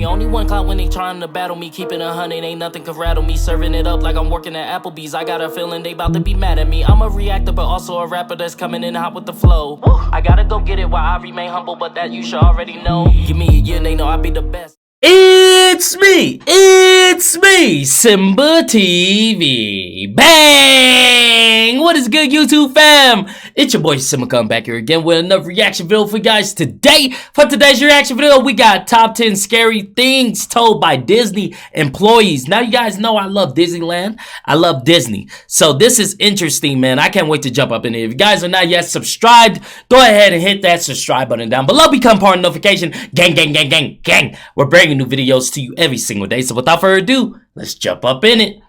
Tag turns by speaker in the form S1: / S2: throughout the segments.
S1: me. Only one clout when they trying to battle me. Keeping 100, ain't nothing can rattle me. Serving it up like I'm working at Applebee's. I got a feeling they about to be mad at me. I'm a reactor, but also a rapper that's coming in hot with the flow. I gotta go get it while I remain humble, but that you should already know. Give me a year, they know I'll be the best.
S2: It's me, SimbaTv. Bang! What is good, YouTube fam? It's your boy Simba coming back here again with another reaction video for you guys today. For today's reaction video, we got top 10 scary things told by Disney employees. Now you guys know I love Disneyland. I love Disney. So this is interesting, man. I can't wait to jump up in here. If you guys are not yet subscribed, go ahead and hit that subscribe button down below. Become part of the notification. Gang, gang, gang, gang, gang. We're bringing new videos to you every single day. So without further ado, let's jump up in it.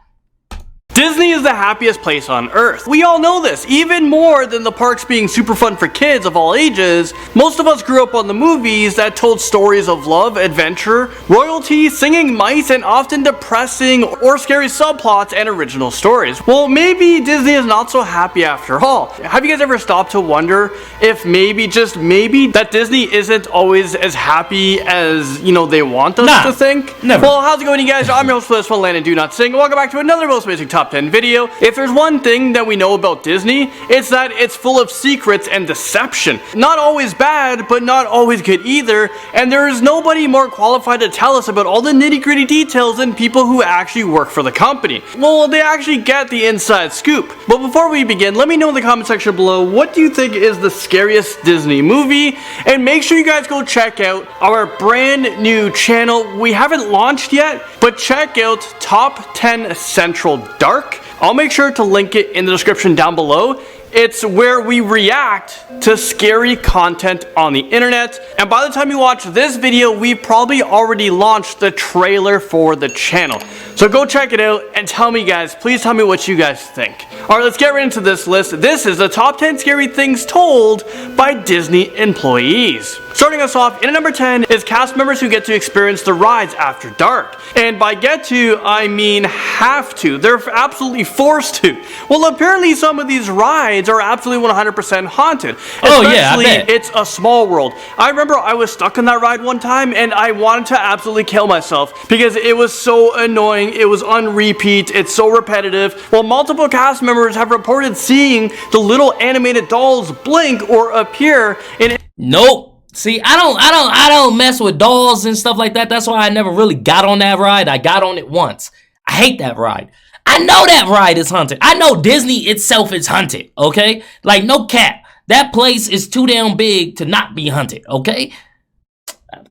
S3: Disney is the happiest place on earth. We all know this. Even more than the parks being super fun for kids of all ages, most of us grew up on the movies that told stories of love, adventure, royalty, singing mice, and often depressing or scary subplots and original stories. Well, maybe Disney is not so happy after all. Have you guys ever stopped to wonder if maybe, just maybe, that Disney isn't always as happy as, you know, they want us to think?
S2: Never.
S3: Well, how's it going, you guys? I'm your host for this one, Land and Do Not Sing. Welcome back to another most amazing top 10 video. If there's one thing that we know about Disney, it's that it's full of secrets and deception. Not always bad, but not always good either, and there is nobody more qualified to tell us about all the nitty-gritty details than people who actually work for the company. Well, they actually get the inside scoop. But before we begin, let me know in the comment section below, what do you think is the scariest Disney movie? And make sure you guys go check out our brand new channel. We haven't launched yet, but check out Top 10 Central Dark. I'll make sure to link it in the description down below. It's where we react to scary content on the internet. And by the time you watch this video, we probably already launched the trailer for the channel. So go check it out and tell me, guys, please tell me what you guys think. Alright, let's get right into this list. This is the top 10 scary things told by Disney employees. Starting us off, in at number 10 is cast members who get to experience the rides after dark. And by get to, I mean have to. They're absolutely forced to. Well, apparently some of these rides are absolutely 100% haunted.
S2: Oh yeah, I bet.
S3: It's a Small World. I remember I was stuck on that ride one time and I wanted to absolutely kill myself because it was so annoying. It was on repeat. It's so repetitive. Well, multiple cast members have reported seeing the little animated dolls blink or appear in...
S2: Nope. See, I don't mess with dolls and stuff like that. That's why I never really got on that ride. I got on it once. I hate that ride. I know that ride is haunted. I know Disney itself is haunted, okay? Like, no cap. That place is too damn big to not be haunted, okay?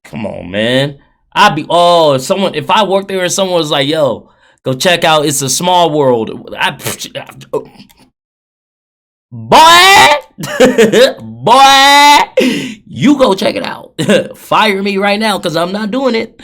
S2: Come on, man. If I worked there and someone was like, yo, go check out It's a Small World. Boy, you go check it out. Fire me right now because I'm not doing it.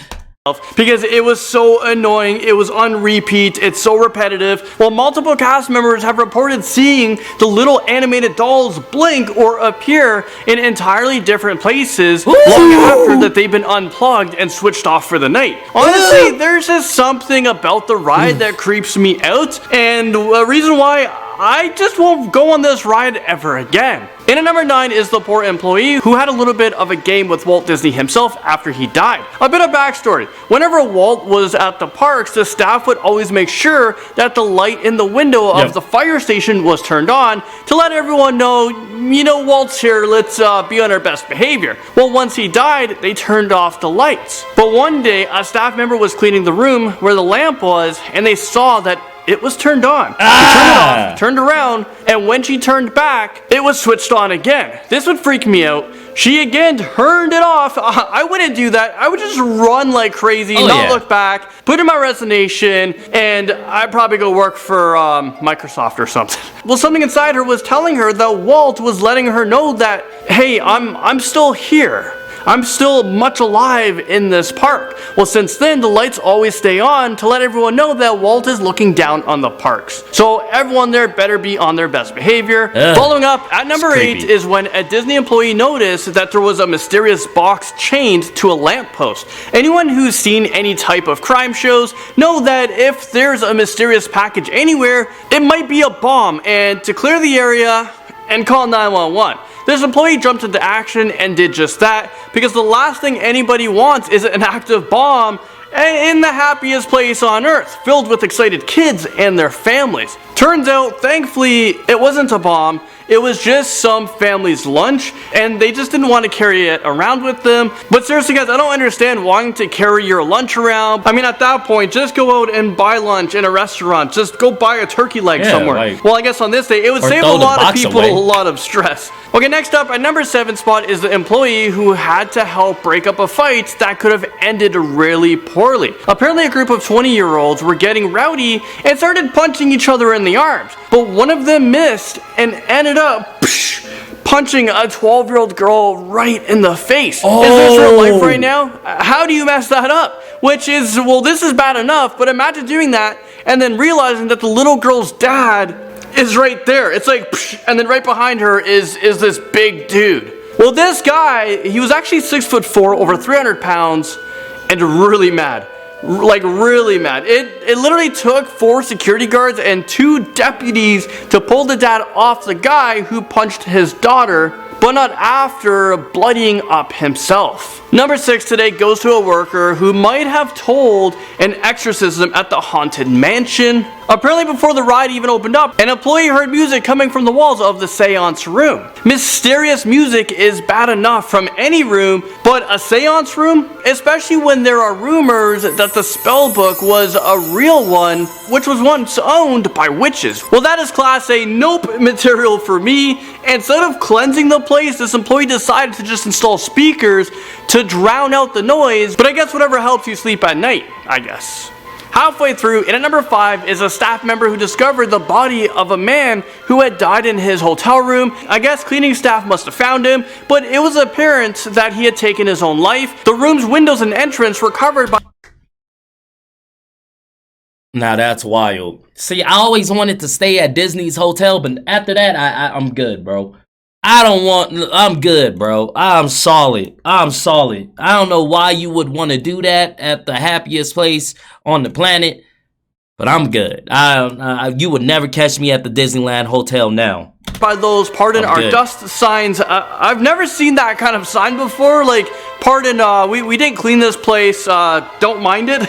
S3: Because it was so annoying, it was on repeat, it's so repetitive. Well, multiple cast members have reported seeing the little animated dolls blink or appear in entirely different places long after that they've been unplugged and switched off for the night. Honestly, there's just something about the ride that creeps me out, and a reason why I just won't go on this ride ever again. In at number 9 is the poor employee who had a little bit of a game with Walt Disney himself after he died. A bit of backstory. Whenever Walt was at the parks, the staff would always make sure that the light in the window of the fire station was turned on to let everyone know, you know, Walt's here, let's be on our best behavior. Well, once he died, they turned off the lights. But one day, a staff member was cleaning the room where the lamp was, and they saw that it was turned on. She turned it off, turned around, and when she turned back, it was switched on again. This would freak me out. She again turned it off. I wouldn't do that. I would just run like crazy, not look back, put in my resignation, and I'd probably go work for Microsoft or something. Well, something inside her was telling her that Walt was letting her know that, hey, I'm still here. I'm still much alive in this park. Well, since then, the lights always stay on to let everyone know that Walt is looking down on the parks. So everyone there better be on their best behavior. Following up, at number 8 is when a Disney employee noticed that there was a mysterious box chained to a lamppost. Anyone who's seen any type of crime shows know that if there's a mysterious package anywhere, it might be a bomb, and to clear the area and call 911. this employee jumped into action and did just that, because the last thing anybody wants is an active bomb in the happiest place on earth, filled with excited kids and their families. Turns out, thankfully, it wasn't a bomb. It was just some family's lunch, and they just didn't want to carry it around with them. But seriously, guys, I don't understand wanting to carry your lunch around. I mean, at that point, just go out and buy lunch in a restaurant. Just go buy a turkey leg somewhere.
S2: Like,
S3: well, I guess on this day, it would save a lot of people a lot of stress. Okay, next up, at number 7 spot is the employee who had to help break up a fight that could have ended really poorly. Apparently, a group of 20-year-olds were getting rowdy and started punching each other in the arms. But one of them missed and ended up punching a 12-year-old girl right in the face.
S2: Oh.
S3: Is this real life right now? How do you mess that up? Which is, well, this is bad enough, but imagine doing that and then realizing that the little girl's dad is right there. It's like, and then right behind her is this big dude. Well, this guy, he was actually 6'4", over 300 pounds, and really mad. Like, really mad. It literally took 4 security guards and 2 deputies to pull the dad off the guy who punched his daughter, but not after bloodying up himself. Number 6 today goes to a worker who might have told an exorcism at the haunted mansion. Apparently, before the ride even opened up, an employee heard music coming from the walls of the seance room. Mysterious music is bad enough from any room, but a seance room? Especially when there are rumors that the spell book was a real one, which was once owned by witches. Well, that is class A nope material for me. Instead of cleansing the place, this employee decided to just install speakers to drown out the noise, but I guess whatever helps you sleep at night, I guess. Halfway through, and at number 5 is a staff member who discovered the body of a man who had died in his hotel room. I guess cleaning staff must have found him, but it was apparent that he had taken his own life. The room's windows and entrance were covered by...
S2: Now that's wild. See, I always wanted to stay at Disney's hotel, but after that, I'm good, bro. I'm good, bro. I'm solid. I don't know why you would want to do that at the happiest place on the planet, but I'm good. You would never catch me at the Disneyland Hotel now.
S3: By those pardon our dust signs. I've never seen that kind of sign before. Like, pardon, we didn't clean this place, don't mind it.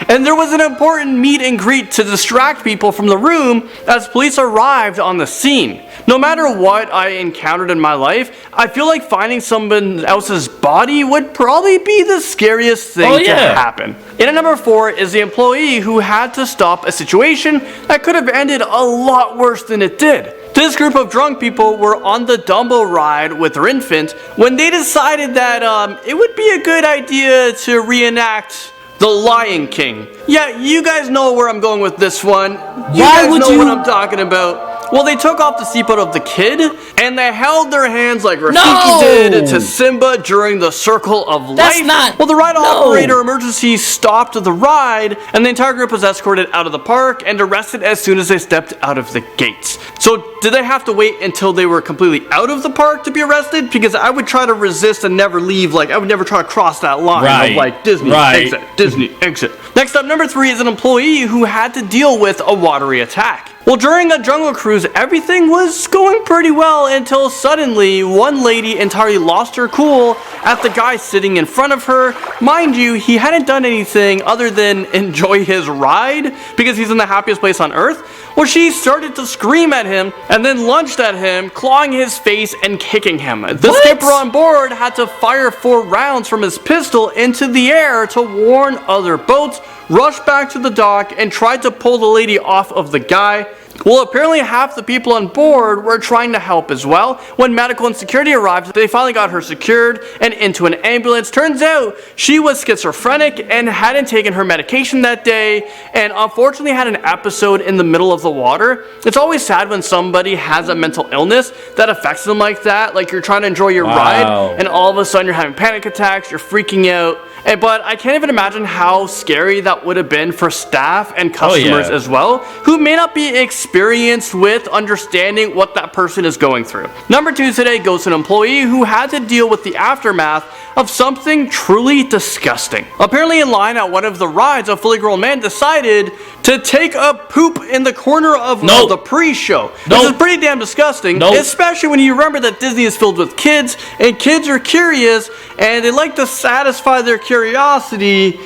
S3: And there was an important meet and greet to distract people from the room as police arrived on the scene. No matter what I encountered in my life, I feel like finding someone else's body would probably be the scariest thing to happen. And at number 4 is the employee who had to stop a situation that could have ended a lot worse than it did. This group of drunk people were on the Dumbo ride with their infant when they decided that it would be a good idea to reenact The Lion King. Yeah, you guys know where I'm going with this one. You guys know what I'm talking about. Well, they took off the seatbelt of the kid, and they held their hands like Rafiki did to Simba during the Circle of Life. Well, the ride operator emergency stopped the ride, and the entire group was escorted out of the park and arrested as soon as they stepped out of the gates. So, did they have to wait until they were completely out of the park to be arrested? Because I would try to resist and never leave. Like, I would never try to cross that line of like, Disney, exit, Disney, exit. Next up, number 3 is an employee who had to deal with a watery attack. Well, during a jungle cruise, everything was going pretty well until suddenly one lady entirely lost her cool at the guy sitting in front of her. Mind you, he hadn't done anything other than enjoy his ride because he's in the happiest place on earth. Well, she started to scream at him and then lunged at him, clawing his face and kicking him. The skipper on board had to fire 4 rounds from his pistol into the air to warn other boats, rushed back to the dock, and tried to pull the lady off of the guy. Well, apparently half the people on board were trying to help as well. When medical and security arrived, they finally got her secured and into an ambulance. Turns out she was schizophrenic and hadn't taken her medication that day, and unfortunately had an episode in the middle of the water. It's always sad when somebody has a mental illness that affects them like that. Like, you're trying to enjoy your ride, and all of a sudden you're having panic attacks, you're freaking out. But I can't even imagine how scary that would have been for staff and customers as well, who may not be expecting experienced with understanding what that person is going through. Number 2 today goes to an employee who had to deal with the aftermath of something truly disgusting. Apparently in line at one of the rides, a fully grown man decided to take a poop in the corner of the pre-show. This is pretty damn disgusting, especially when you remember that Disney is filled with kids, and kids are curious, and they like to satisfy their curiosity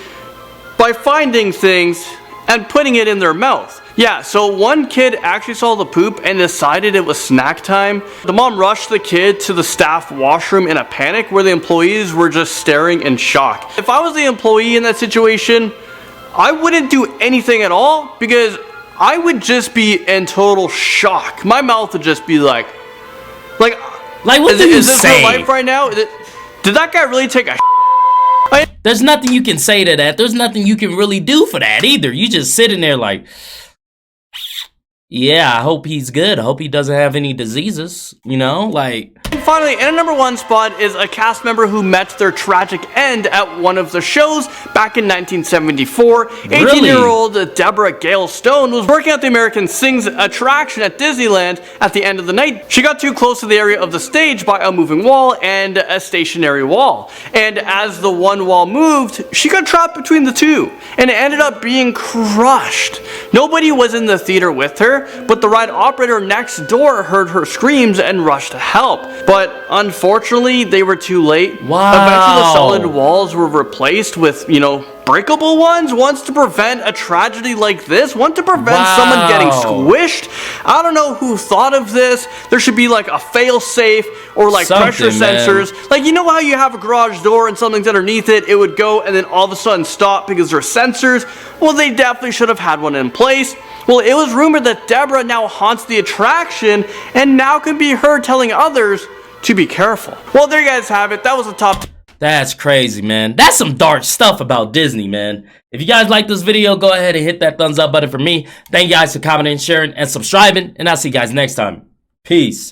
S3: by finding things and putting it in their mouth. Yeah, so one kid actually saw the poop and decided it was snack time. The mom rushed the kid to the staff washroom in a panic where the employees were just staring in shock. If I was the employee in that situation, I wouldn't do anything at all because I would just be in total shock. My mouth would just be like what
S2: do you
S3: is this
S2: say?
S3: real life right now? Did that guy really take a
S2: There's nothing you can say to that. There's nothing you can really do for that either. You just sitting there like, yeah, I hope he's good. I hope he doesn't have any diseases, you know, like.
S3: And finally, in a number 1 spot is a cast member who met their tragic end at one of the shows back in 1974. 18-year-old Deborah Gale Stone was working at the American Sings attraction at Disneyland at the end of the night. She got too close to the area of the stage by a moving wall and a stationary wall. And as the one wall moved, she got trapped between the two and it ended up being crushed. Nobody was in the theater with her, but the ride operator next door heard her screams and rushed to help. But unfortunately, they were too late.
S2: Wow.
S3: Eventually, the solid walls were replaced with, breakable ones to prevent a tragedy like this, one to prevent someone getting squished. I don't know who thought of this. There should be like a fail-safe or like pressure sensors. Man. Like, you know how you have a garage door and something's underneath it, it would go and then all of a sudden stop because there are sensors? Well, they definitely should have had one in place. Well, it was rumored that Deborah now haunts the attraction and now can be heard telling others to be careful. Well, there you guys have it. That was the top.
S2: That's crazy, man. That's some dark stuff about Disney, man. If you guys like this video, go ahead and hit that thumbs up button for me. Thank you guys for commenting, sharing, and subscribing, and I'll see you guys next time. Peace.